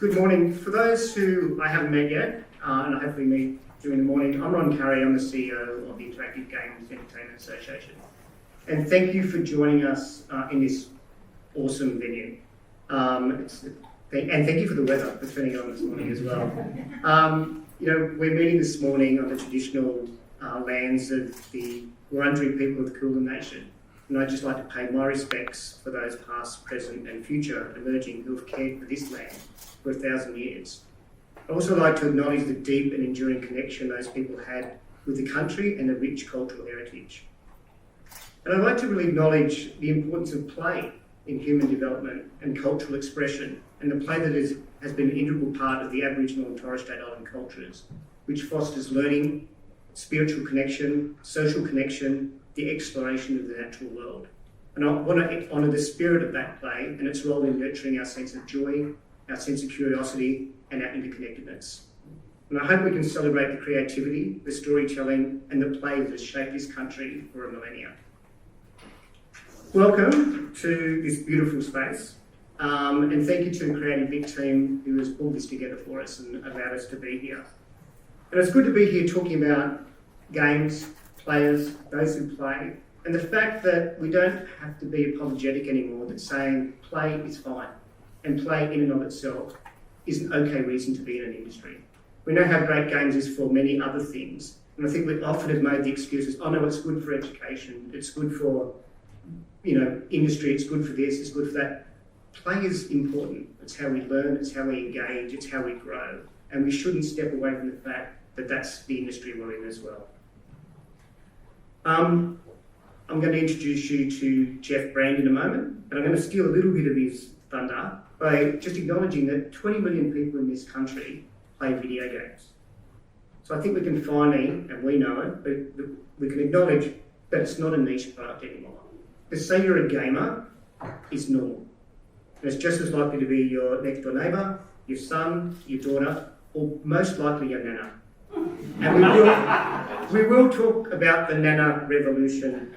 Good morning. For those who I haven't met yet, and I hopefully meet during the morning, I'm Ron Curry. I'm the CEO of the Interactive Games Entertainment Association. And thank you for joining us in this awesome venue. And thank you for the weather for turning it on this morning as well. We're meeting this morning on the traditional lands of the Wurundjeri people of the Kulin Nation. And I'd just like to pay my respects for those past, present and future emerging who have cared for this land for 1,000 years. I'd also like to acknowledge the deep and enduring connection those people had with the country and the rich cultural heritage. And I'd like to really acknowledge the importance of play in human development and cultural expression, and the play that has been an integral part of the Aboriginal and Torres Strait Island cultures, which fosters learning, spiritual connection, social connection, the exploration of the natural world. And I want to honour the spirit of that play and its role in nurturing our sense of joy, our sense of curiosity and our interconnectedness. And I hope we can celebrate the creativity, the storytelling and the play that has shaped this country for a millennia. Welcome to this beautiful space, and thank you to the Creative Vic team who has pulled this together for us and allowed us to be here. And it's good to be here talking about games, players, those who play, and the fact that we don't have to be apologetic anymore, that saying play is fine and play in and of itself is an okay reason to be in an industry. We know how great games is for many other things, and I think we often have made the excuses, oh no, it's good for education, it's good for industry, it's good for this, it's good for that. Play is important. It's how we learn, it's how we engage, it's how we grow, and we shouldn't step away from the fact that that's the industry we're in as well. I'm going to introduce you to Jeff Brand in a moment, but I'm going to steal a little bit of his thunder by just acknowledging that 20 million people in this country play video games. So I think we can finally, and we know it, but we can acknowledge that it's not a niche product anymore. To say you're a gamer is normal. And it's just as likely to be your next door neighbour, your son, your daughter, or most likely your nana. And we will talk about the nana revolution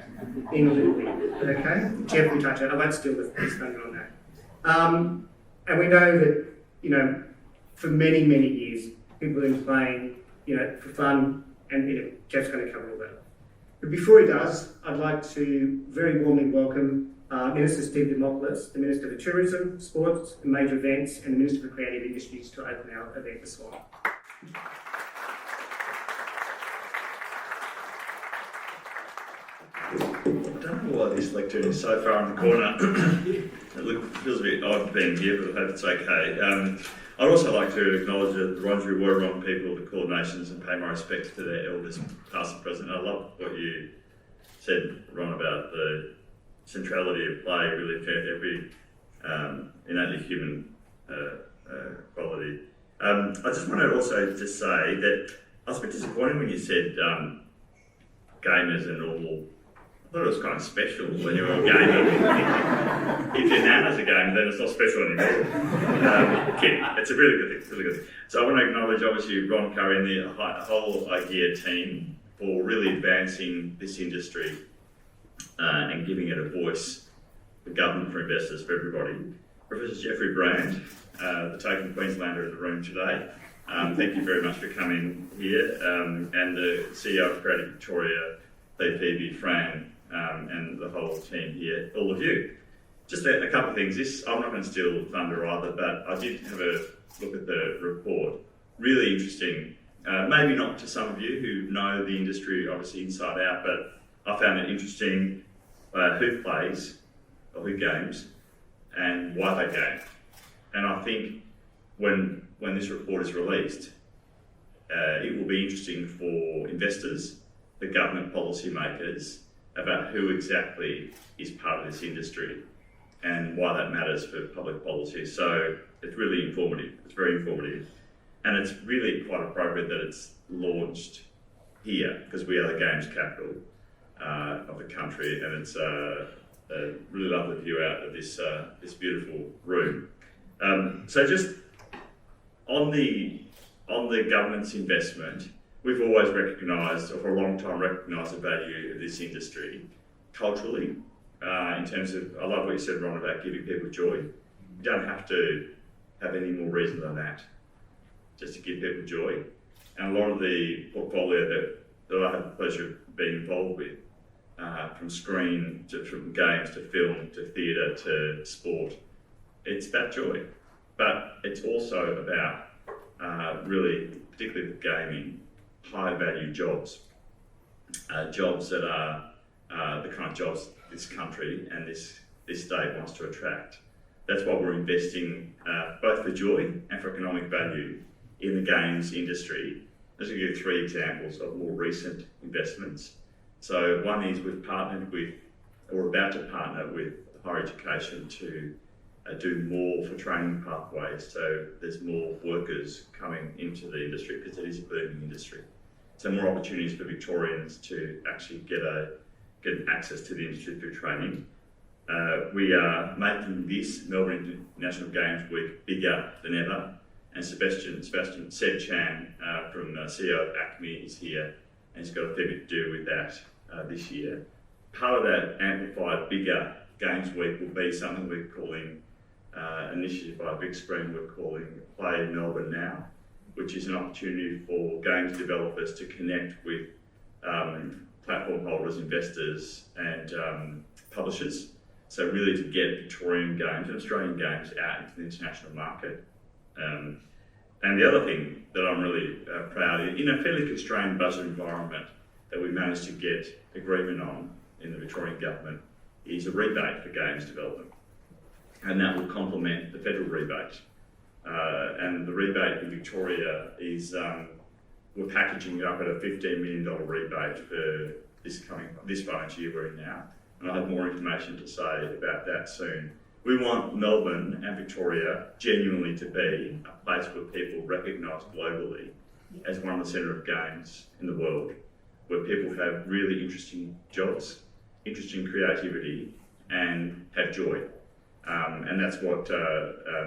in a little bit, okay? Jeff will touch it. I won't steal his thunder on that. And we know that, for many, many years, people have been playing, for fun, and Jeff's going to cover all that. But before he does, I'd like to very warmly welcome Minister Steve Dimopoulos, the Minister for Tourism, Sports and Major Events, and the Minister for Creative Industries to open our event this morning. I don't know why this lectern is so far in the corner. It feels a bit odd being here, but I hope it's okay. I'd also like to acknowledge the Wurundjeri Woi-wurrung people of the Kulin Nations and pay my respects to their elders, past and present. I love what you said, Ron, about the centrality of play, really, for every innately human quality. I just want to also just say that I was a bit disappointed when you said gamers are normal. I thought it was kind of special when you were a gamer. If your nana's a gamer, then it's not special anymore. Kidding. It's a really good thing, really good thing. So I want to acknowledge, obviously, Ron Curry and the whole IGEA team for really advancing this industry and giving it a voice for government, for investors, for everybody. Professor Jeffrey Brand, the token Queenslander in the room today, thank you very much for coming here, and the CEO of Creative Victoria, Phoebe, Fran, and the whole team here, all of you. Just a couple of things. I'm not going to steal thunder either, but I did have a look at the report. Really interesting. Maybe not to some of you who know the industry obviously inside out, but I found it interesting who plays or who games and why they game. And I think when this report is released, it will be interesting for investors, the government policymakers, about who exactly is part of this industry and why that matters for public policy. So it's really informative. It's very informative. And it's really quite appropriate that it's launched here because we are the games capital of the country, and it's a really lovely view out of this beautiful room. So just on the government's investment, we've always recognised, or for a long time recognised, the value of this industry culturally, in terms of, I love what you said, Ron, about giving people joy. You don't have to have any more reason than that, just to give people joy. And a lot of the portfolio that I have the pleasure of being involved with, from screen from games to film to theatre to sport, it's about joy. But it's also about really, particularly with gaming, high value jobs. Jobs that are the kind of jobs this country and this state wants to attract. That's why we're investing both for joy and for economic value in the games industry. I'll give you 3 examples of more recent investments. So one is we've partnered with, or about to partner with, higher education to do more for training pathways, so there's more workers coming into the industry because it is a booming industry. So more opportunities for Victorians to actually get access to the industry through training. We are making this Melbourne International Games Week bigger than ever, and Sebastian Seb Chan from CEO of ACME is here, and he's got a fair bit to do with that this year. Part of that amplified bigger Games Week will be something we're calling initiative by Big Screen, we're calling Play Melbourne Now, which is an opportunity for games developers to connect with platform holders, investors and publishers. So really to get Victorian games and Australian games out into the international market. And the other thing that I'm really proud of, in a fairly constrained budget environment that we managed to get agreement on in the Victorian government, is a rebate for games development. And that will complement the federal rebate. And the rebate in Victoria is, we're packaging it up at a $15 million rebate for this financial year we're in now. And I'll have more information to say about that soon. We want Melbourne and Victoria genuinely to be a place where people recognise globally as one of the centre of games in the world, where people have really interesting jobs, interesting creativity, and have joy. And that's what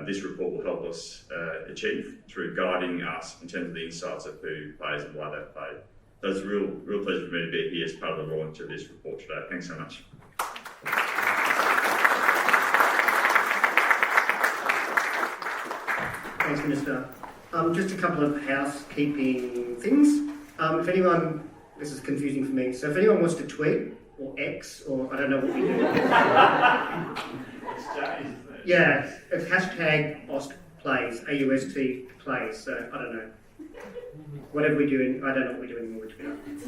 this report will help us achieve through guiding us in terms of the insights of who plays and why they play. So it's a real pleasure for me to be here as part of the launch of this report today. Thanks so much. Thanks, Minister. Just a couple of housekeeping things. If anyone, this is confusing for me, so if anyone wants to tweet or X, or I don't know what we do. Yeah, it's hashtag AustPlays, AUST plays, so I don't know. Whatever we're doing, I don't know what we're doing anymore, to be honest.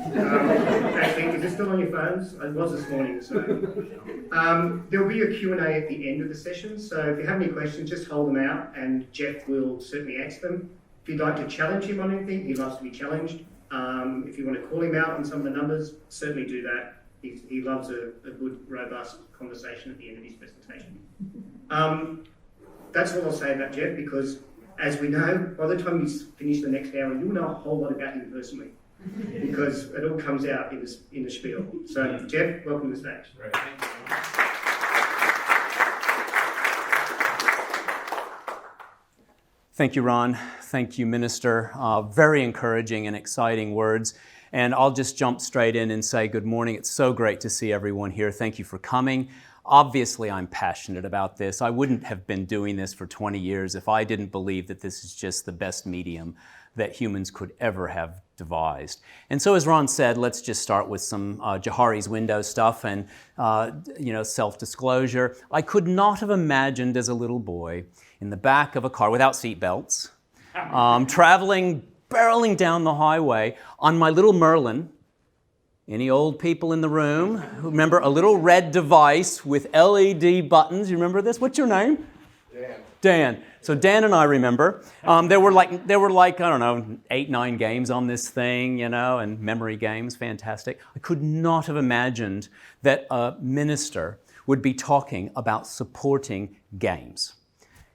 Actually, is it still on your phones? It was this morning, so. There'll be a Q&A at the end of the session, so if you have any questions, just hold them out and Jeff will certainly answer them. If you'd like to challenge him on anything, he loves to be challenged. If you want to call him out on some of the numbers, certainly do that. He loves a good, robust conversation at the end of his presentation. That's all I'll say about Jeff, because as we know, by the time you finish the next hour, you'll know a whole lot about him personally, because it all comes out in the spiel. So, Jeff, welcome to the stage. Great, thank you. Thank you, Ron. Thank you, Minister. Very encouraging and exciting words. And I'll just jump straight in and say good morning. It's so great to see everyone here. Thank you for coming. Obviously, I'm passionate about this. I wouldn't have been doing this for 20 years if I didn't believe that this is just the best medium that humans could ever have devised. And so, as Ron said, let's just start with some Johari's window stuff and self-disclosure. I could not have imagined as a little boy in the back of a car without seatbelts, barreling down the highway on my little Merlin. Any old people in the room who remember a little red device with LED buttons? You remember this? What's your name? Dan. So Dan and I remember. There were like I don't know, 8, 9 games on this thing, and memory games, fantastic. I could not have imagined that a minister would be talking about supporting games.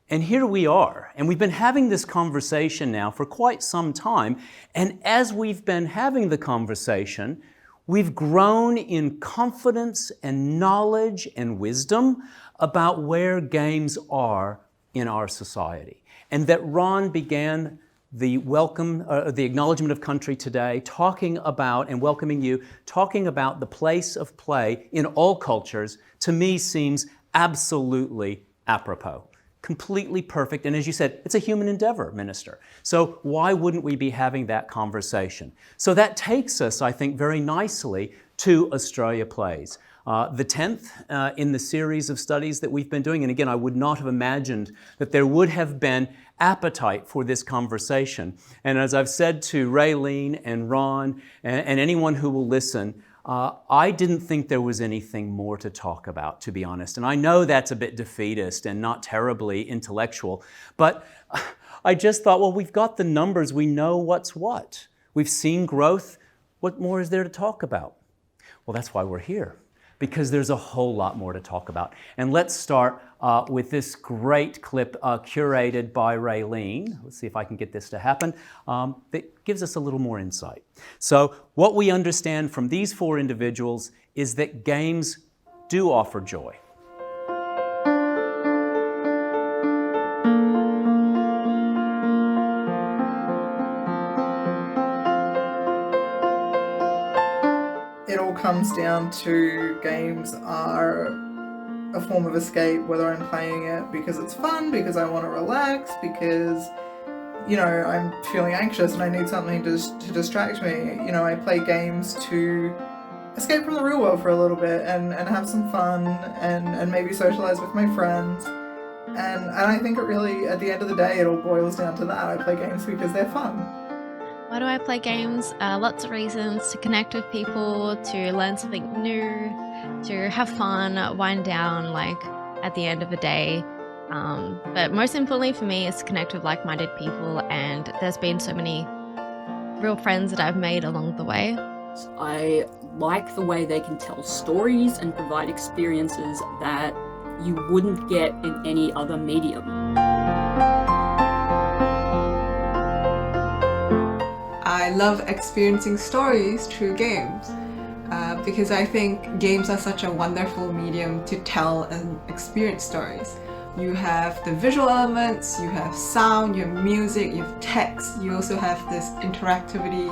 And here we are, and we've been having this conversation now for quite some time, and as we've been having the conversation, we've grown in confidence and knowledge and wisdom about where games are in our society. And that Ron began the acknowledgement of country today, talking about and welcoming you, talking about the place of play in all cultures, to me seems absolutely apropos. completely perfect. And as you said, it's a human endeavor, Minister. So why wouldn't we be having that conversation? So that takes us, I think, very nicely to Australia Plays. The 10th in the series of studies that we've been doing. And again, I would not have imagined that there would have been appetite for this conversation. And as I've said to Raylene and Ron and anyone who will listen, I didn't think there was anything more to talk about, to be honest. And I know that's a bit defeatist and not terribly intellectual, but I just thought, well, we've got the numbers. We know what's what. We've seen growth. What more is there to talk about? Well, that's why we're here, because there's a whole lot more to talk about. And let's start with this great clip curated by Raylene. Let's see if I can get this to happen. That gives us a little more insight. So what we understand from these four individuals is that games do offer joy. It all comes down to games are a form of escape, whether I'm playing it because it's fun, because I want to relax, because, I'm feeling anxious and I need something to distract me. I play games to escape from the real world for a little bit and have some fun and maybe socialize with my friends. And I think it really, at the end of the day, it all boils down to that. I play games because they're fun. Why do I play games? Lots of reasons: to connect with people, to learn something new, to have fun, wind down, at the end of the day. But most importantly for me is to connect with like-minded people, and there's been so many real friends that I've made along the way. I like the way they can tell stories and provide experiences that you wouldn't get in any other medium. I love experiencing stories through games because I think games are such a wonderful medium to tell and experience stories. You have the visual elements, you have sound, you have music, you have text, you also have this interactivity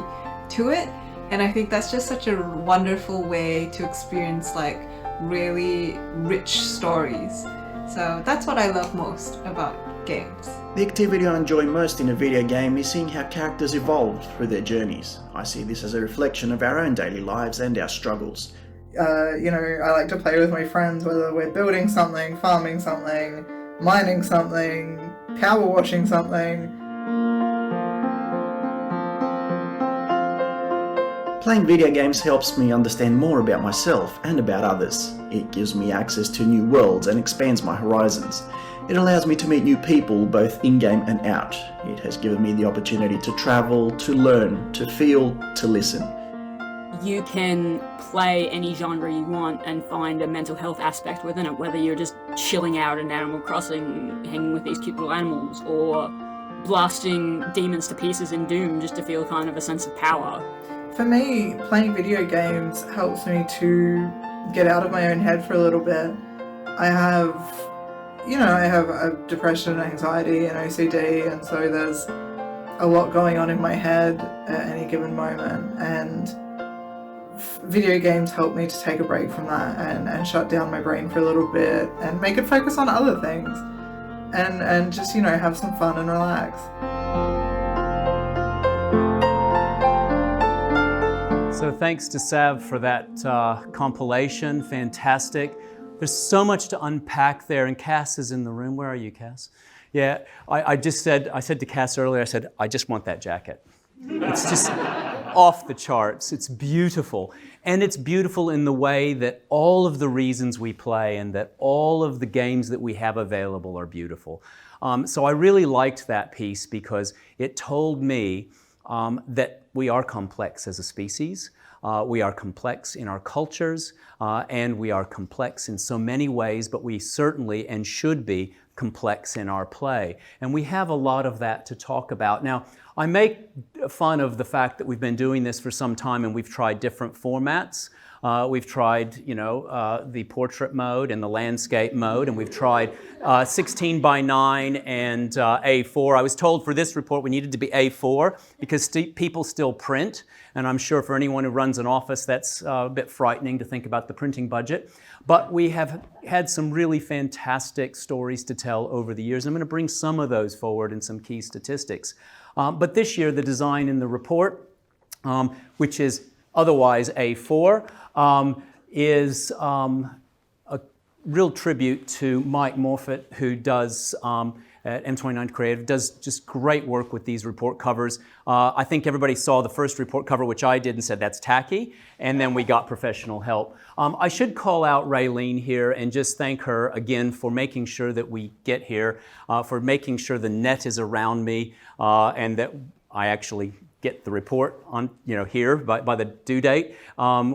to it, and I think that's just such a wonderful way to experience really rich stories. So that's what I love most about games. The activity I enjoy most in a video game is seeing how characters evolve through their journeys. I see this as a reflection of our own daily lives and our struggles. I like to play with my friends, whether we're building something, farming something, mining something, power washing something. Playing video games helps me understand more about myself and about others. It gives me access to new worlds and expands my horizons. It allows me to meet new people both in-game and out. It has given me the opportunity to travel, to learn, to feel, to listen. You can play any genre you want and find a mental health aspect within it, whether you're just chilling out in Animal Crossing, hanging with these cute little animals, or blasting demons to pieces in Doom just to feel kind of a sense of power. For me, playing video games helps me to get out of my own head for a little bit. I have a depression and anxiety and OCD, and so there's a lot going on in my head at any given moment, and video games help me to take a break from that and shut down my brain for a little bit and make it focus on other things and just, have some fun and relax. So thanks to Sav for that compilation. Fantastic. There's so much to unpack there, and Cass is in the room. Where are you, Cass? Yeah, I said to Cass earlier, I just want that jacket. It's just off the charts. It's beautiful. And it's beautiful in the way that all of the reasons we play and that all of the games that we have available are beautiful. So I really liked that piece because it told me that we are complex as a species. We are complex in our cultures, and we are complex in so many ways, but we certainly and should be complex in our play. And we have a lot of that to talk about. Now, I make fun of the fact that we've been doing this for some time and we've tried different formats. We've tried, the portrait mode and the landscape mode, and we've tried 16 by 9 and A4. I was told for this report we needed to be A4 because people still print, and I'm sure for anyone who runs an office that's a bit frightening to think about the printing budget. But we have had some really fantastic stories to tell over the years. I'm going to bring some of those forward and some key statistics. But this year, the design in the report, which is otherwise A4, is a real tribute to Mike Morfitt, who does at M29 Creative, does just great work with these report covers. I think everybody saw the first report cover, which I did, and said that's tacky, and then we got professional help. I should call out Raylene here and just thank her again for making sure that we get here, for making sure the net is around me, and that I actually get the report on, here by the due date,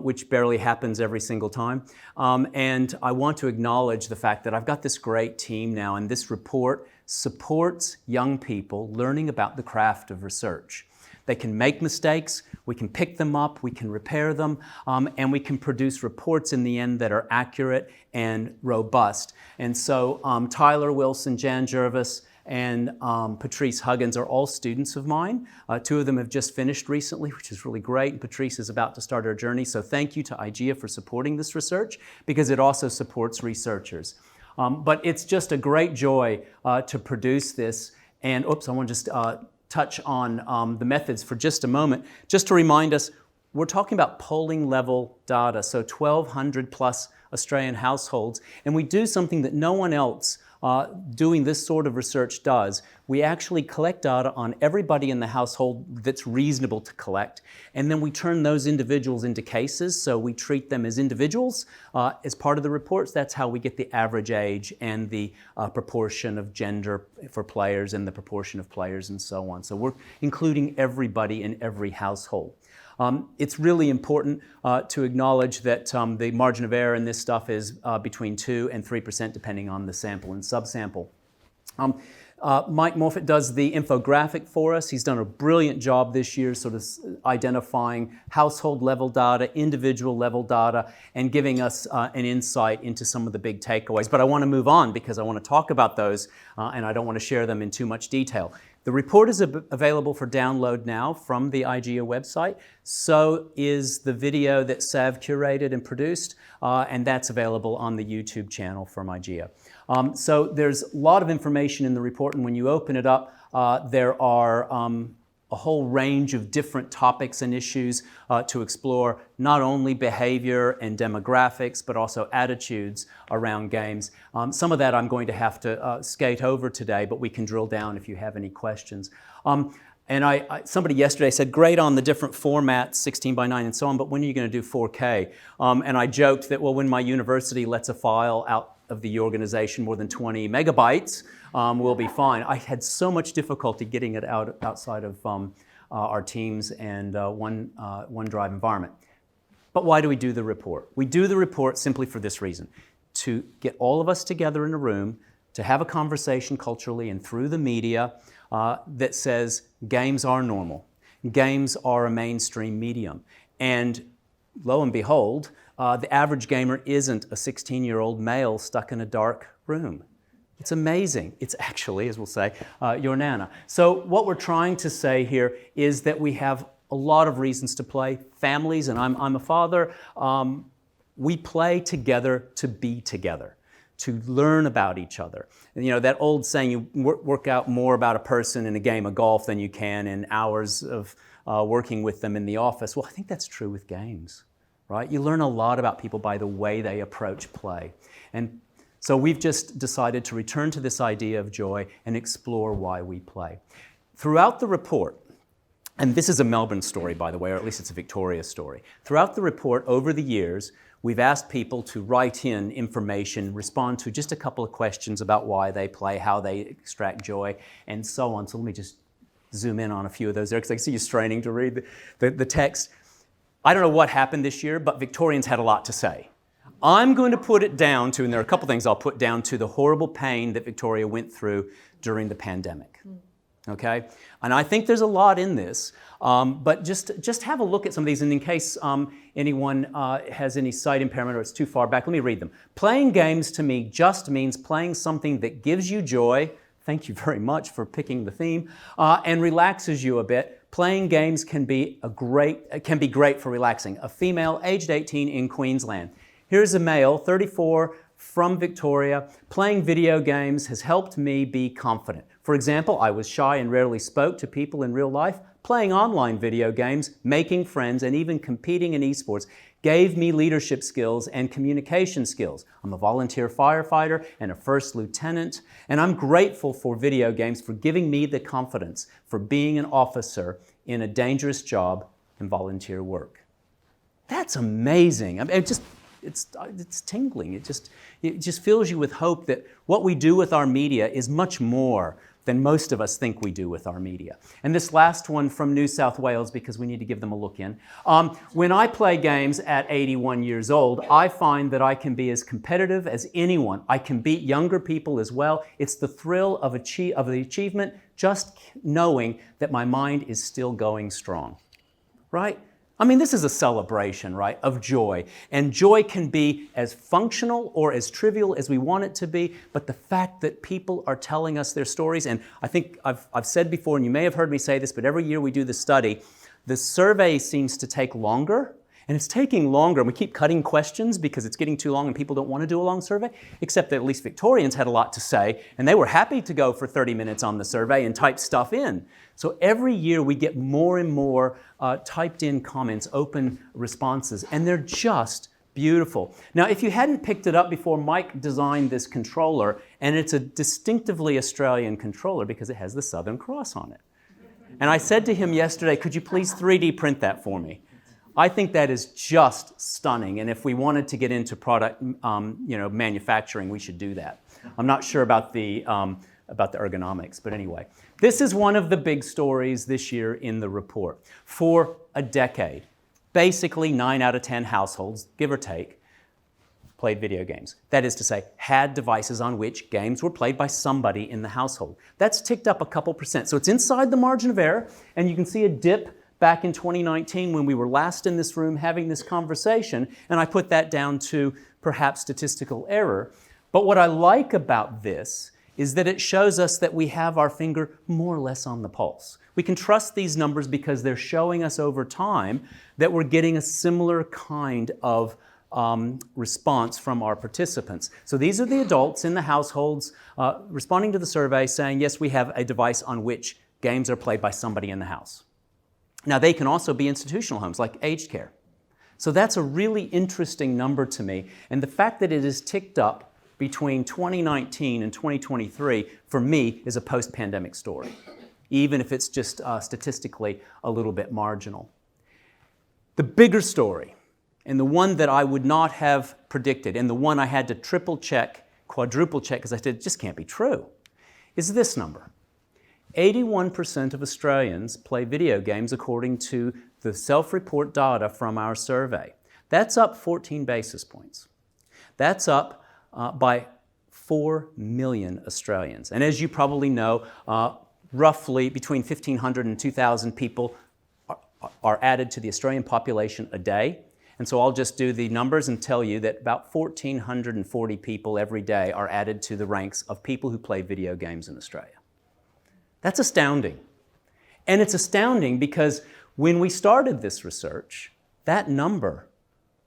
which barely happens every single time. And I want to acknowledge the fact that I've got this great team now, and this report supports young people learning about the craft of research. They can make mistakes, we can pick them up, we can repair them, and we can produce reports in the end that are accurate and robust. And so Tyler Wilson, Jan Jervis, and Patrice Huggins are all students of mine. Two of them have just finished recently, which is really great, and Patrice is about to start her journey. So thank you to IGEA for supporting this research, because it also supports researchers. But it's just a great joy to produce this. And I want to just touch on the methods for just a moment, just to remind us, we're talking about polling level data, so 1,200 plus Australian households, and we do something that no one else doing this sort of research does. We actually collect data on everybody in the household that's reasonable to collect, and then we turn those individuals into cases, so we treat them as individuals as part of the reports. That's how we get the average age and the proportion of gender for players and the proportion of players and so on. So we're including everybody in every household. It's really important to acknowledge that the margin of error in this stuff is between 2 and 3% depending on the sample and subsample. Mike Morfitt does the infographic for us. He's done a brilliant job this year sort of identifying household level data, individual level data, and giving us an insight into some of the big takeaways. But I want to move on because I want to talk about those and I don't want to share them in too much detail. The report is available for download now from the IGEA website. So is the video that Sav curated and produced, and that's available on the YouTube channel from IGEA. So there's a lot of information in the report, and when you open it up, there are a whole range of different topics and issues to explore, not only behavior and demographics, but also attitudes around games. Some of that I'm going to have to skate over today, but we can drill down if you have any questions. And somebody yesterday said, great on the different formats, 16 by 9 and so on, but when are you going to do 4K? And I joked that, well, when my university lets a file out of the organization more than 20 megabytes, we'll be fine. I had so much difficulty getting it outside of our Teams and OneDrive environment. But why do we do the report? We do the report simply for this reason: to get all of us together in a room, to have a conversation culturally and through the media that says games are normal. Games are a mainstream medium. And lo and behold, the average gamer isn't a 16-year-old male stuck in a dark room. It's amazing. It's actually, as we'll say, your Nana. So what we're trying to say here is that we have a lot of reasons to play. Families, and I'm a father, we play together to be together, to learn about each other. And, that old saying, you work out more about a person in a game of golf than you can in hours of working with them in the office. Well, I think that's true with games, right? You learn a lot about people by the way they approach play. And so we've just decided to return to this idea of joy and explore why we play. Throughout the report, and this is a Melbourne story, by the way, or at least it's a Victoria story. Throughout the report, over the years, we've asked people to write in information, respond to just a couple of questions about why they play, how they extract joy, and so on. So let me just zoom in on a few of those there, because I see you straining to read the text. I don't know what happened this year, but Victorians had a lot to say. I'm going to put it down to, and there are a couple things I'll put down to, the horrible pain that Victoria went through during the pandemic. Okay, and I think there's a lot in this, but just have a look at some of these, and in case anyone has any sight impairment or it's too far back, let me read them. Playing games to me just means playing something that gives you joy. Thank you very much for picking the theme, and relaxes you a bit. Playing games can be great for relaxing. A female, aged 18 in Queensland. Here's a male, 34, from Victoria. Playing video games has helped me be confident. For example, I was shy and rarely spoke to people in real life. Playing online video games, making friends, and even competing in esports gave me leadership skills and communication skills. I'm a volunteer firefighter and a first lieutenant, and I'm grateful for video games for giving me the confidence for being an officer in a dangerous job and volunteer work. That's amazing. I mean, it's tingling. It just fills you with hope that what we do with our media is much more than most of us think we do with our media. And this last one from New South Wales, because we need to give them a look in. When I play games at 81 years old, I find that I can be as competitive as anyone. I can beat younger people as well. It's the thrill of the achievement, just knowing that my mind is still going strong, right? I mean, this is a celebration, right, of joy. And joy can be as functional or as trivial as we want it to be, but the fact that people are telling us their stories, and I think I've said before, and you may have heard me say this, but every year we do the study, the survey seems to take longer, and it's taking longer, and we keep cutting questions because it's getting too long and people don't want to do a long survey, except that at least Victorians had a lot to say, and they were happy to go for 30 minutes on the survey and type stuff in. So every year we get more and more typed in comments, open responses, and they're just beautiful. Now, if you hadn't picked it up before, Mike designed this controller, and it's a distinctively Australian controller because it has the Southern Cross on it. And I said to him yesterday, could you please 3D print that for me? I think that is just stunning, and if we wanted to get into product manufacturing, we should do that. I'm not sure about the ergonomics, but anyway. This is one of the big stories this year in the report. For a decade, basically 9 out of 10 households, give or take, played video games. That is to say, had devices on which games were played by somebody in the household. That's ticked up a couple percent. So it's inside the margin of error, and you can see a dip back in 2019 when we were last in this room having this conversation, and I put that down to perhaps statistical error. But what I like about this is that it shows us that we have our finger more or less on the pulse. We can trust these numbers because they're showing us over time that we're getting a similar kind of response from our participants. So these are the adults in the households responding to the survey saying, yes, we have a device on which games are played by somebody in the house. Now, they can also be institutional homes, like aged care. So that's a really interesting number to me. And the fact that it is ticked up between 2019 and 2023, for me, is a post-pandemic story, even if it's just statistically a little bit marginal. The bigger story, and the one that I would not have predicted, and the one I had to triple check, quadruple check, because I said, it just can't be true, is this number. 81% of Australians play video games according to the self-report data from our survey. That's up 14 basis points. That's up by 4 million Australians. And as you probably know, roughly between 1,500 and 2,000 people are added to the Australian population a day. And so I'll just do the numbers and tell you that about 1,440 people every day are added to the ranks of people who play video games in Australia. That's astounding. And it's astounding because when we started this research, that number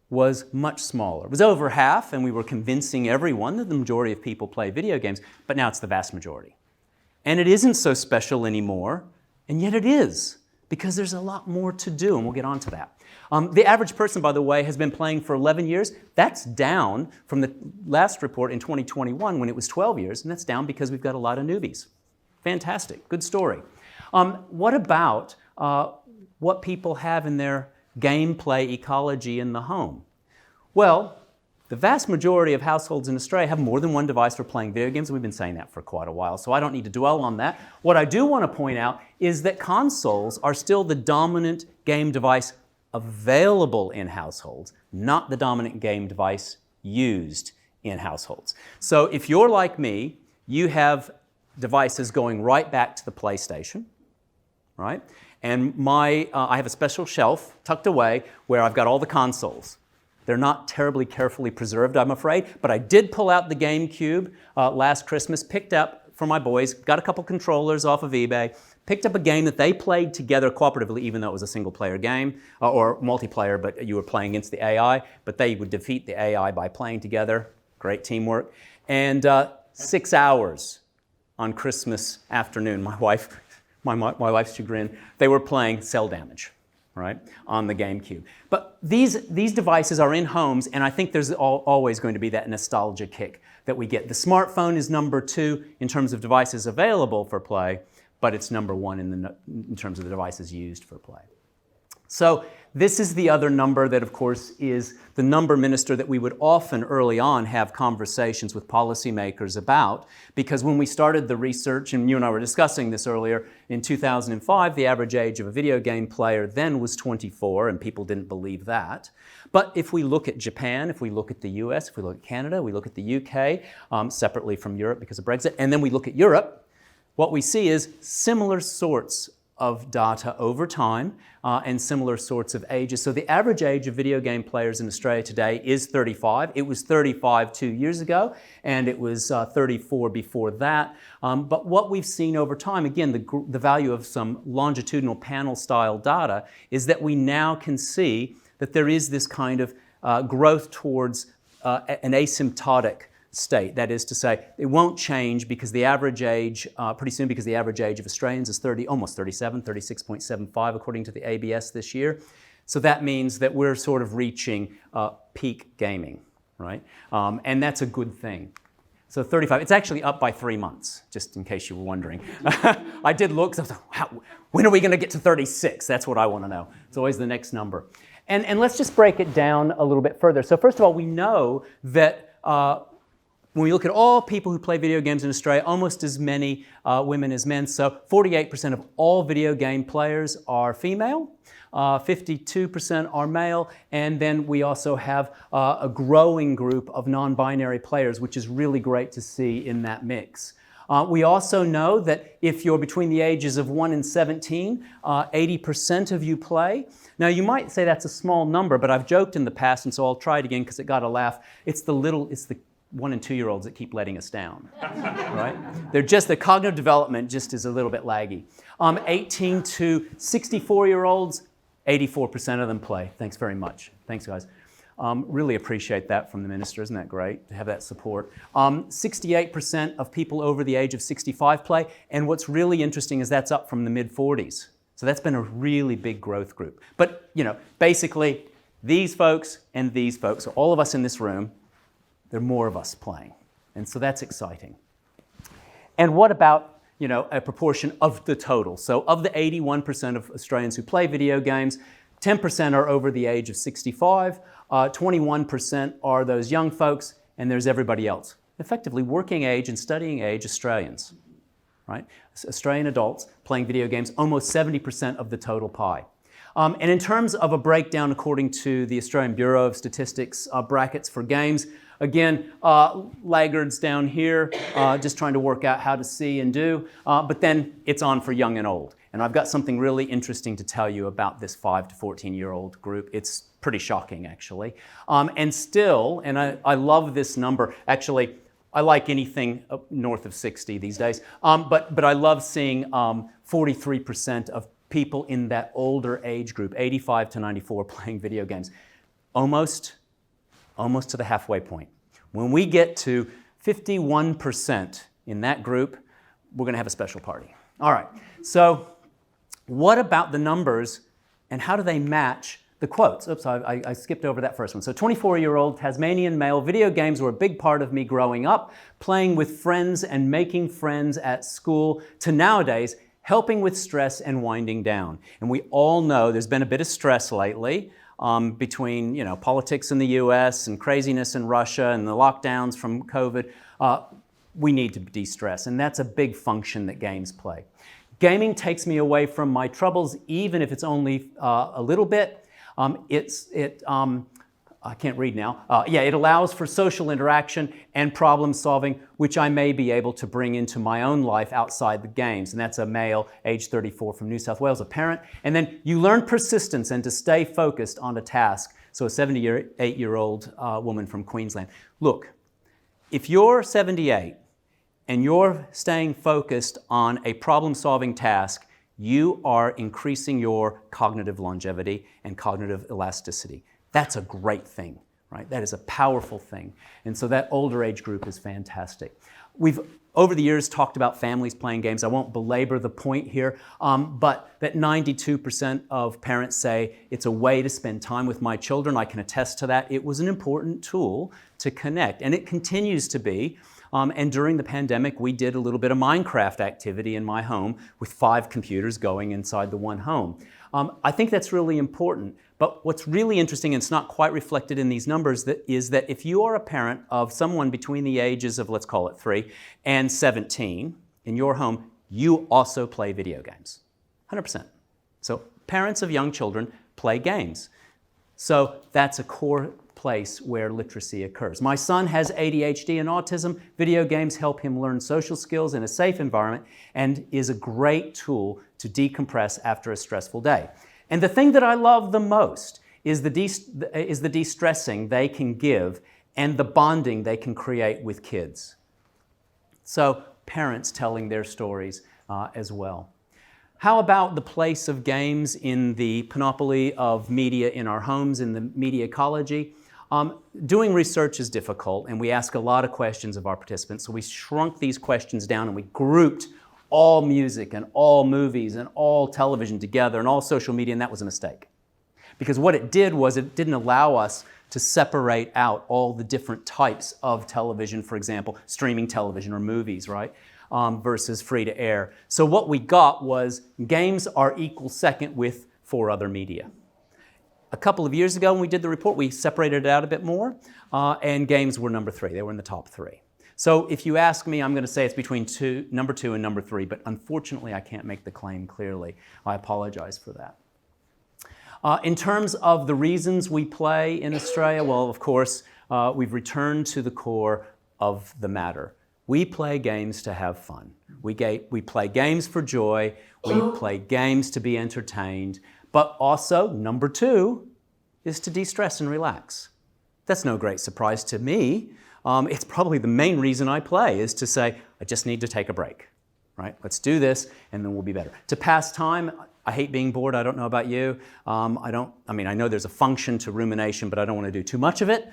was much smaller. It was over half, and we were convincing everyone that the majority of people play video games, but now it's the vast majority. And it isn't so special anymore, and yet it is, because there's a lot more to do, and we'll get on to that. The average person, by the way, has been playing for 11 years. That's down from the last report in 2021 when it was 12 years, and that's down because we've got a lot of newbies. Fantastic, good story. What about what people have in their gameplay ecology in the home? Well, the vast majority of households in Australia have more than one device for playing video games, and we've been saying that for quite a while, so I don't need to dwell on that. What I do want to point out is that consoles are still the dominant game device available in households, not the dominant game device used in households. So if you're like me, you have devices going right back to the PlayStation, right? And I have a special shelf tucked away where I've got all the consoles. They're not terribly carefully preserved, I'm afraid, but I did pull out the GameCube last Christmas, picked up for my boys, got a couple controllers off of eBay, picked up a game that they played together cooperatively, even though it was a single-player game, or multiplayer, but you were playing against the AI, but they would defeat the AI by playing together. Great teamwork. And 6 hours on Christmas afternoon, my wife's chagrin, they were playing Cell Damage, right, on the GameCube. But these devices are in homes, and I think there's always going to be that nostalgia kick that we get. The smartphone is number 2 in terms of devices available for play, but it's number 1 in terms of the devices used for play. So this is the other number that, of course, is the number, Minister, that we would often early on have conversations with policymakers about, because when we started the research, and you and I were discussing this earlier, in 2005, the average age of a video game player then was 24, and people didn't believe that. But if we look at Japan, if we look at the US, if we look at Canada, we look at the UK, separately from Europe because of Brexit, and then we look at Europe, what we see is similar sorts of data over time and similar sorts of ages. So the average age of video game players in Australia today is 35. It was 35 2 years ago, and it was 34 before that. But what we've seen over time, again, the value of some longitudinal panel-style data is that we now can see that there is this kind of growth towards an asymptotic state. That is to say, it won't change because the average age, pretty soon, because the average age of Australians is almost 37, 36.75 according to the ABS this year. So that means that we're sort of reaching peak gaming, right? And that's a good thing. So 35, it's actually up by 3 months, just in case you were wondering. I did look, so I thought, when are we going to get to 36? That's what I want to know. It's always the next number. And let's just break it down a little bit further. So first of all, we know that when we look at all people who play video games in Australia, almost as many women as men. So 48% of all video game players are female, 52% are male, and then we also have a growing group of non-binary players, which is really great to see in that mix. We also know that if you're between the ages of 1 and 17, 80% of you play. Now, you might say that's a small number, but I've joked in the past, and so I'll try it again because it got a laugh. It's the 1 and 2-year-olds that keep letting us down, right? The cognitive development just is a little bit laggy. 18 to 64-year-olds, 84% of them play. Thanks very much. Thanks, guys. Really appreciate that from the minister. Isn't that great to have that support? 68% of people over the age of 65 play, and what's really interesting is that's up from the mid-40s. So that's been a really big growth group. But, basically, these folks and these folks, so all of us in this room, there are more of us playing. And so that's exciting. And what about, a proportion of the total? So of the 81% of Australians who play video games, 10% are over the age of 65, 21% are those young folks, and there's everybody else. Effectively, working age and studying age Australians, right? Australian adults playing video games, almost 70% of the total pie. And in terms of a breakdown according to the Australian Bureau of Statistics brackets for games, again, laggards down here, just trying to work out how to see and do, but then it's on for young and old. And I've got something really interesting to tell you about this 5 to 14-year-old group. It's pretty shocking, actually. And still, and I love this number. Actually, I like anything north of 60 these days. But I love seeing 43% of people in that older age group, 85 to 94, playing video games. Almost to the halfway point. When we get to 51% in that group, we're going to have a special party. All right, so what about the numbers and how do they match the quotes? Oops, I skipped over that first one. So 24-year-old Tasmanian male, video games were a big part of me growing up, playing with friends and making friends at school, to nowadays helping with stress and winding down. And we all know there's been a bit of stress lately. Between politics in the US and craziness in Russia and the lockdowns from COVID, we need to de-stress, and that's a big function that games play. Gaming takes me away from my troubles, even if it's only a little bit. I can't read now. It allows for social interaction and problem solving, which I may be able to bring into my own life outside the games. And that's a male, age 34, from New South Wales, a parent. And then you learn persistence and to stay focused on a task. So a 78-year-old woman from Queensland. Look, if you're 78 and you're staying focused on a problem-solving task, you are increasing your cognitive longevity and cognitive elasticity. That's a great thing, right? That is a powerful thing. And so that older age group is fantastic. We've, over the years, talked about families playing games. I won't belabor the point here, but that 92% of parents say it's a way to spend time with my children. I can attest to that. It was an important tool to connect, and it continues to be. And during the pandemic, we did a little bit of Minecraft activity in my home with 5 computers going inside the one home. I think that's really important. But what's really interesting, and it's not quite reflected in these numbers, is that if you are a parent of someone between the ages of, let's call it 3, and 17 in your home, you also play video games. 100%. So parents of young children play games. So that's a core place where literacy occurs. My son has ADHD and autism. Video games help him learn social skills in a safe environment and is a great tool to decompress after a stressful day. And the thing that I love the most is the de-stressing they can give and the bonding they can create with kids. So parents telling their stories as well. How about the place of games in the panoply of media in our homes, in the media ecology? Doing research is difficult, and we ask a lot of questions of our participants. So we shrunk these questions down and we grouped all music and all movies and all television together and all social media, and that was a mistake. Because what it did was it didn't allow us to separate out all the different types of television, for example, streaming television or movies, right, versus free to air. So what we got was games are equal second with 4 other media. A couple of years ago when we did the report, we separated it out a bit more, and games were number 3. They were in the top 3. So if you ask me, I'm going to say it's between number 2 and number 3, but unfortunately I can't make the claim clearly. I apologize for that. In terms of the reasons we play in Australia, well, of course, we've returned to the core of the matter. We play games to have fun. We play games for joy. We play games to be entertained. But also, number 2 is to de-stress and relax. That's no great surprise to me. It's probably the main reason I play, is to say, I just need to take a break, right? Let's do this, and then we'll be better. To pass time, I hate being bored. I don't know about you. I know there's a function to rumination, but I don't want to do too much of it.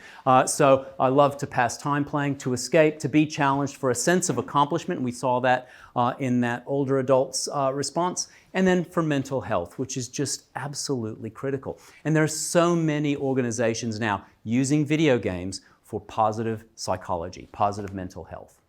So I love to pass time playing, to escape, to be challenged, for a sense of accomplishment. We saw that in that older adults' response. And then for mental health, which is just absolutely critical. And there are so many organizations now using video games for positive psychology, positive mental health.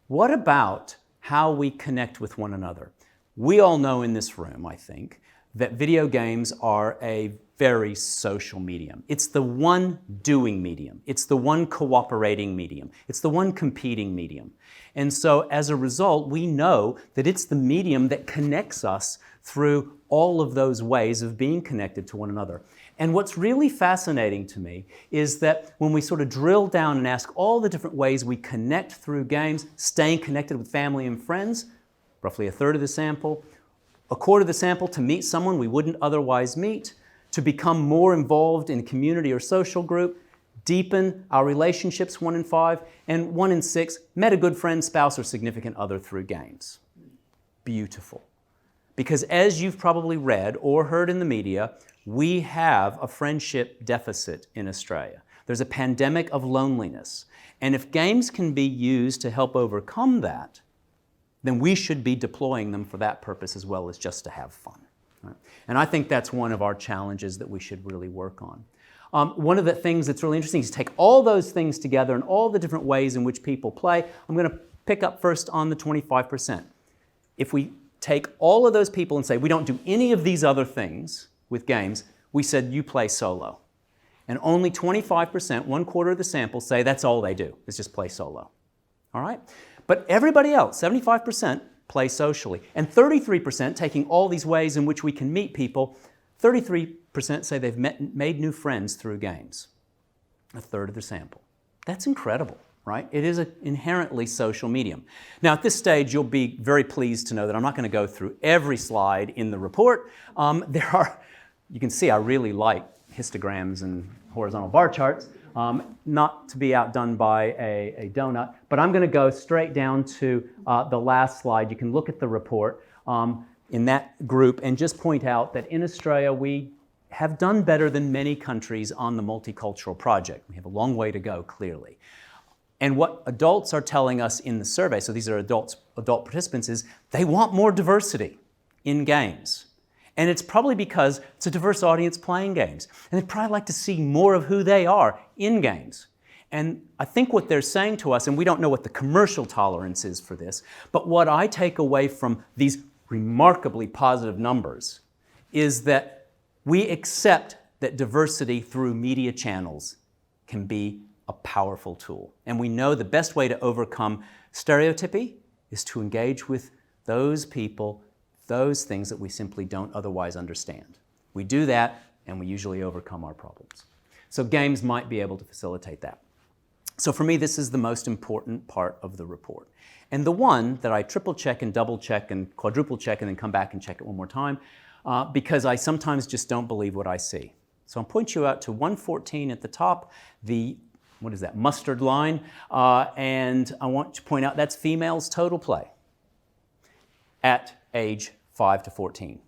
What about how we connect with one another? We all know in this room, I think, that video games are a very social medium. It's the one doing medium. It's the one cooperating medium. It's the one competing medium. And so as a result, we know that it's the medium that connects us through all of those ways of being connected to one another. And what's really fascinating to me is that when we sort of drill down and ask all the different ways we connect through games, staying connected with family and friends, roughly 1/3 of the sample, 1/4 of the sample to meet someone we wouldn't otherwise meet, to become more involved in a community or social group, deepen our relationships, 1 in 5, and 1 in 6 met a good friend, spouse, or significant other through games. Beautiful. Because as you've probably read or heard in the media, we have a friendship deficit in Australia. There's a pandemic of loneliness. And if games can be used to help overcome that, then we should be deploying them for that purpose as well as just to have fun. Right? And I think that's one of our challenges that we should really work on. One of the things that's really interesting is take all those things together and all the different ways in which people play. I'm going to pick up first on the 25%. If we take all of those people and say, we don't do any of these other things with games, we said, you play solo. And only 25%, 1/4 of the sample, say that's all they do, is just play solo. All right? But everybody else, 75%, play socially. And 33%, taking all these ways in which we can meet people, 33% say they've made new friends through games. a third of the sample. That's incredible, right? It is an inherently social medium. Now, at this stage, you'll be very pleased to know that I'm not going to go through every slide in the report. You can see I really like histograms and horizontal bar charts, not to be outdone by a donut, but I'm going to go straight down to the last slide. You can look at the report in that group and just point out that in Australia, we have done better than many countries on the multicultural project. We have a long way to go, clearly. And what adults are telling us in the survey, so these are adult participants, is they want more diversity in games. And it's probably because it's a diverse audience playing games. And they'd probably like to see more of who they are in games. And I think what they're saying to us, and we don't know what the commercial tolerance is for this, but what I take away from these remarkably positive numbers is that we accept that diversity through media channels can be a powerful tool. And we know the best way to overcome stereotypy is to engage with those people, those things that we simply don't otherwise understand. We do that, and we usually overcome our problems. So games might be able to facilitate that. So for me, this is the most important part of the report. And the one that I triple check and double check and quadruple check and then come back and check it one more time, because I sometimes just don't believe what I see. So I'll point you out to 114 at the top, the, what is that, mustard line, and I want to point out that's females' total play at age 5 to 14.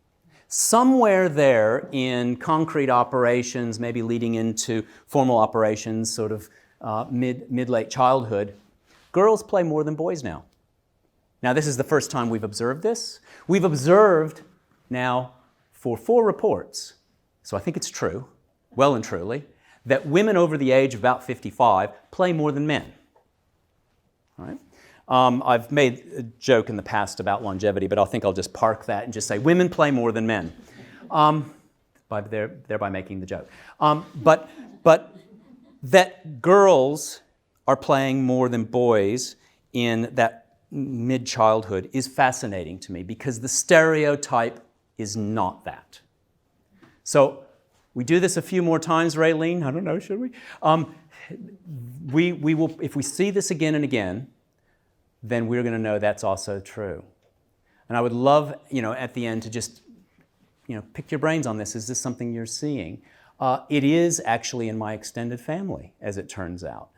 Somewhere there in concrete operations, maybe leading into formal operations, sort of mid-late childhood, girls play more than boys now. Now, this is the first time we've observed this. We've observed now for 4 reports, so I think it's true, well and truly, that women over the age of about 55 play more than men. All right? I've made a joke in the past about longevity, but I think I'll just park that and just say women play more than men, thereby making the joke. But that girls are playing more than boys in that mid-childhood is fascinating to me because the stereotype is not that. So we do this a few more times, Raylene. I don't know, should we? We will, if we see this again and again, then we're going to know that's also true. And I would love, at the end to just, pick your brains on this. Is this something you're seeing? It is actually in my extended family, as it turns out,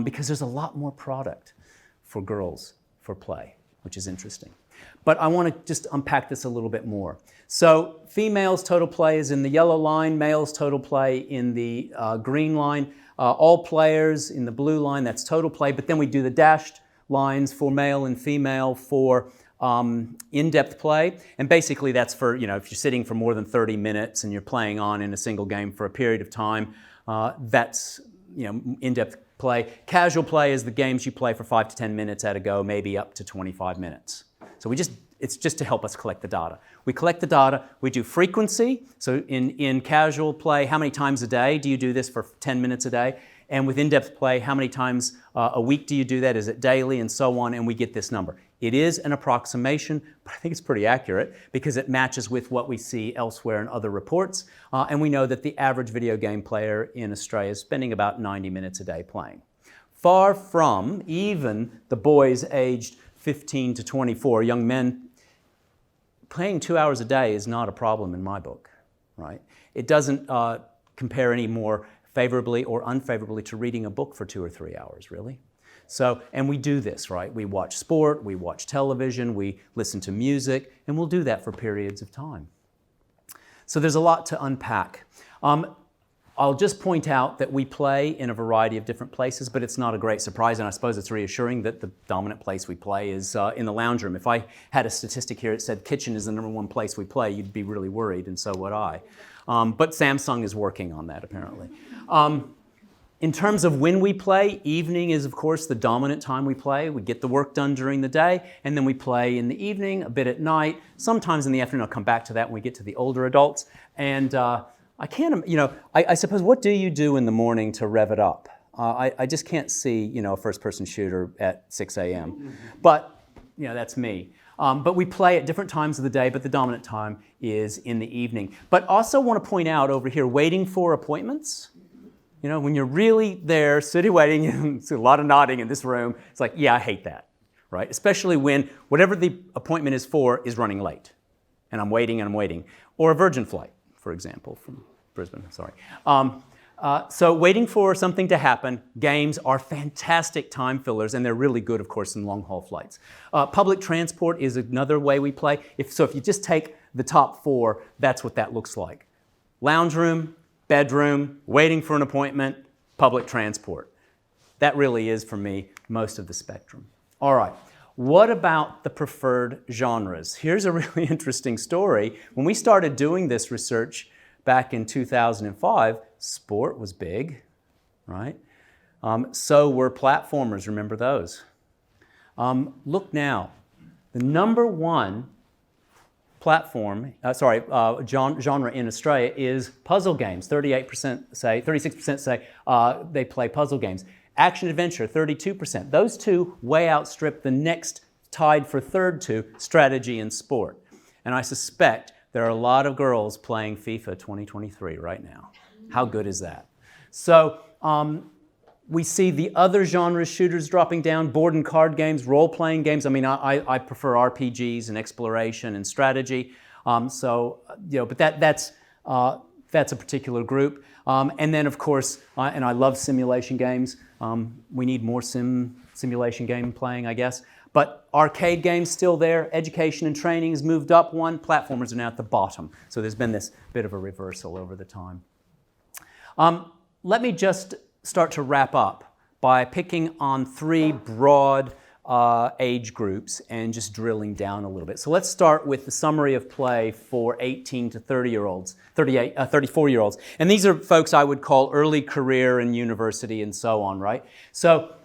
because there's a lot more product for girls for play, which is interesting. But I want to just unpack this a little bit more. So females' total play is in the yellow line, males' total play in the green line, all players in the blue line, that's total play, but then we do the dashed lines for male and female for in-depth play. And basically that's for, if you're sitting for more than 30 minutes and you're playing on in a single game for a period of time, that's, in-depth play. Casual play is the games you play for 5 to 10 minutes at a go, maybe up to 25 minutes. So it's just to help us collect the data. We collect the data, we do frequency. So in casual play, how many times a day do you do this for 10 minutes a day? And with in-depth play, how many times a week do you do that? Is it daily? And so on, and we get this number. It is an approximation, but I think it's pretty accurate because it matches with what we see elsewhere in other reports. And we know that the average video game player in Australia is spending about 90 minutes a day playing. Far from even the boys aged 15 to 24, young men, playing 2 hours a day is not a problem in my book, right? It doesn't compare any more favorably or unfavorably to reading a book for 2 or 3 hours, really. So, and we do this, right? We watch sport, we watch television, we listen to music, and we'll do that for periods of time. So there's a lot to unpack. I'll just point out that we play in a variety of different places, but it's not a great surprise, and I suppose it's reassuring that the dominant place we play is in the lounge room. If I had a statistic here that said kitchen is the #1 place we play, you'd be really worried, and so would I. But Samsung is working on that, apparently. In terms of when we play, evening is, of course, the dominant time we play. We get the work done during the day, and then we play in the evening, a bit at night, sometimes in the afternoon. I'll come back to that when we get to the older adults. And I can't, I suppose, what do you do in the morning to rev it up? I just can't see, a first-person shooter at 6 a.m. But, that's me. But we play at different times of the day, but the dominant time is in the evening. But also want to point out over here, waiting for appointments. You know, when you're really there, sitting waiting, and it's a lot of nodding in this room, it's like, yeah, I hate that, right? Especially when whatever the appointment is for is running late, and I'm waiting and I'm waiting. Or a Virgin flight, for example, from Brisbane, sorry. So waiting for something to happen, games are fantastic time fillers, and they're really good, of course, in long-haul flights. Public transport is another way we play. If you just take the top 4, that's what that looks like. Lounge room, bedroom, waiting for an appointment, public transport. That really is, for me, most of the spectrum. All right, what about the preferred genres? Here's a really interesting story. When we started doing this research back in 2005, sport was big, right? So were platformers, remember those? Look now, the number one genre in Australia is puzzle games. 36% say they play puzzle games. Action adventure, 32%. Those two way outstrip the next tied for third two, strategy and sport. And I suspect there are a lot of girls playing FIFA 2023 right now. How good is that? So we see the other genres, shooters dropping down, board and card games, role-playing games. I mean, I prefer RPGs and exploration and strategy. But that's a particular group. And then, of course, and I love simulation games. We need more simulation game playing, I guess. But arcade games still there. Education and training has moved up one. Platformers are now at the bottom. So there's been this bit of a reversal over the time. Let me just start to wrap up by picking on 3 broad age groups and just drilling down a little bit. So let's start with the summary of play for 18 to 34-year-olds. And these are folks I would call early career and university and so on, right? So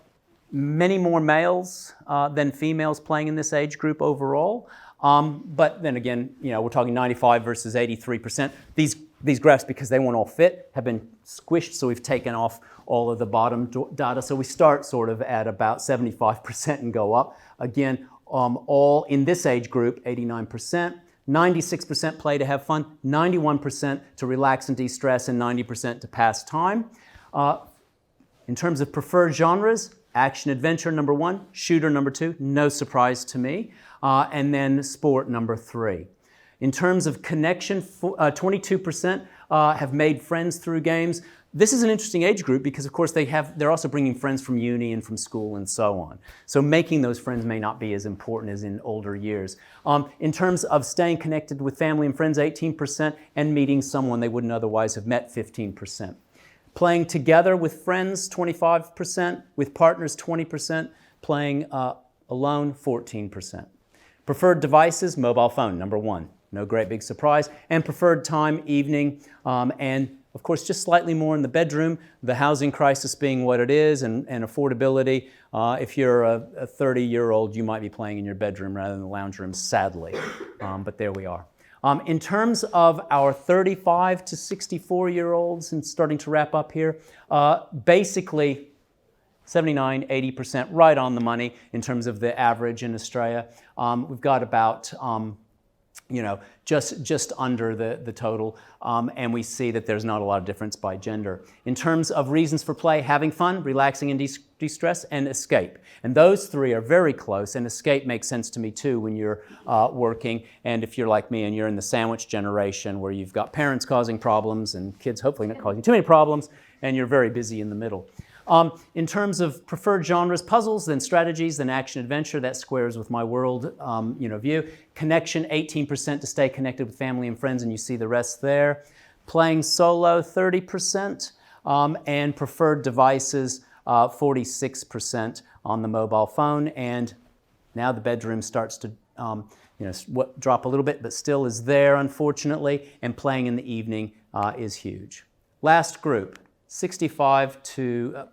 many more males than females playing in this age group overall. But then again, we're talking 95 versus 83%. These graphs, because they won't all fit, have been squished, so we've taken off all of the bottom data. So we start sort of at about 75% and go up. Again, all in this age group, 89%. 96% play to have fun, 91% to relax and de-stress, and 90% to pass time. In terms of preferred genres, action adventure number 1, shooter number 2, no surprise to me, and then sport number 3. In terms of connection, 22% have made friends through games. This is an interesting age group because, of course, they're also bringing friends from uni and from school and so on. So making those friends may not be as important as in older years. In terms of staying connected with family and friends, 18%, and meeting someone they wouldn't otherwise have met, 15%. Playing together with friends, 25%, with partners, 20%, playing alone, 14%. Preferred devices, mobile phone, number 1. No great big surprise. And preferred time, evening, and of course, just slightly more in the bedroom, the housing crisis being what it is, and affordability. If you're a 30-year-old, you might be playing in your bedroom rather than the lounge room, sadly. But there we are. In terms of our 35 to 64-year-olds, and starting to wrap up here, basically 79, 80%, right on the money in terms of the average in Australia. We've got about just under the total, and we see that there's not a lot of difference by gender. In terms of reasons for play, having fun, relaxing and de-stress, and escape. And those 3 are very close, and escape makes sense to me too when you're working, and if you're like me and you're in the sandwich generation where you've got parents causing problems and kids hopefully not causing too many problems, and you're very busy in the middle. In terms of preferred genres, puzzles, then strategies, then action-adventure. That squares with my world view. Connection, 18% to stay connected with family and friends, and you see the rest there. Playing solo, 30%, and preferred devices, 46% on the mobile phone. And now the bedroom starts to drop a little bit, but still is there, unfortunately, and playing in the evening is huge. Last group. 65 to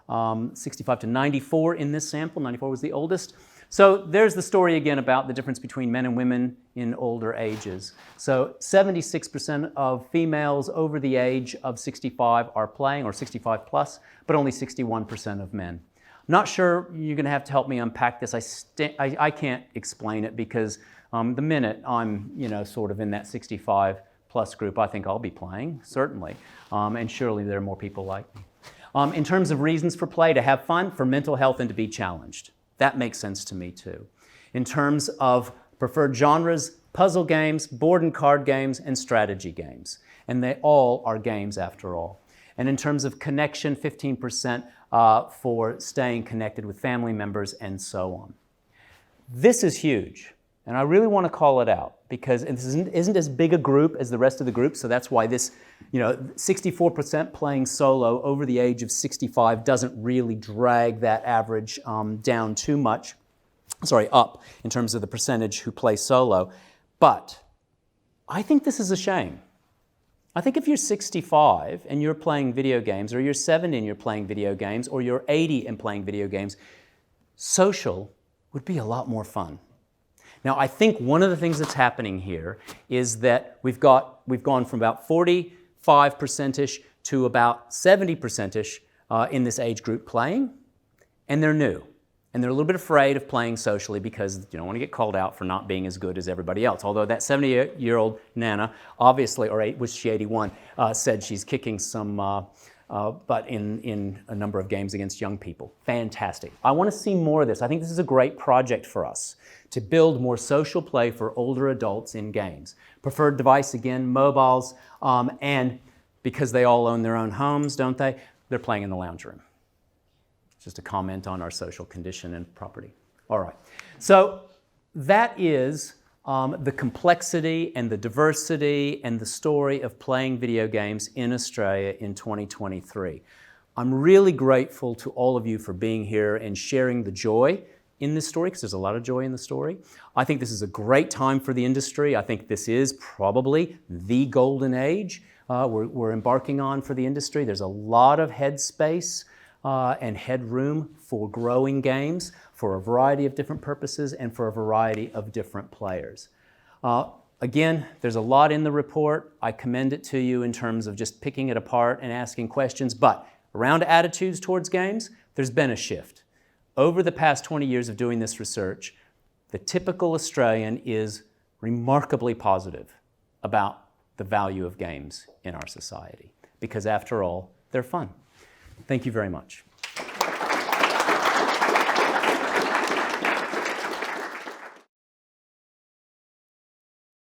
94 in this sample. 94 was the oldest. So there's the story again about the difference between men and women in older ages. So 76% of females over the age of 65 are playing, or 65 plus, but only 61% of men. Not sure, you're going to have to help me unpack this. I can't explain it because the minute I'm sort of in that 65 plus group, I think I'll be playing, certainly. And surely there are more people like me. In terms of reasons for play, to have fun, for mental health, and to be challenged. That makes sense to me too. In terms of preferred genres, puzzle games, board and card games, and strategy games. And they all are games after all. And in terms of connection, 15% for staying connected with family members and so on. This is huge, and I really want to call it out because this isn't as big a group as the rest of the group, so that's why this, 64% playing solo over the age of 65 doesn't really drag that average down too much. Up in terms of the percentage who play solo. But I think this is a shame. I think if you're 65 and you're playing video games, or you're 70 and you're playing video games, or you're 80 and playing video games, social would be a lot more fun. Now, I think one of the things that's happening here is that we've gone from about 45%-ish to about 70%-ish in this age group playing, and they're new. And they're a little bit afraid of playing socially because you don't want to get called out for not being as good as everybody else. Although that 70-year-old Nana, obviously, was she 81, said she's kicking some butt in a number of games against young people. Fantastic. I want to see more of this. I think this is a great project for us to build more social play for older adults in games. Preferred device, again, mobiles, and because they all own their own homes, don't they? They're playing in the lounge room. Just a comment on our social condition and property. All right. So that is the complexity and the diversity and the story of playing video games in Australia in 2023. I'm really grateful to all of you for being here and sharing the joy in this story, because there's a lot of joy in the story. I think this is a great time for the industry. I think this is probably the golden age we're embarking on for the industry. There's a lot of headspace and headroom for growing games for a variety of different purposes and for a variety of different players. Again, there's a lot in the report. I commend it to you in terms of just picking it apart and asking questions, but around attitudes towards games, there's been a shift. Over the past 20 years of doing this research, the typical Australian is remarkably positive about the value of games in our society, because after all, they're fun. Thank you very much.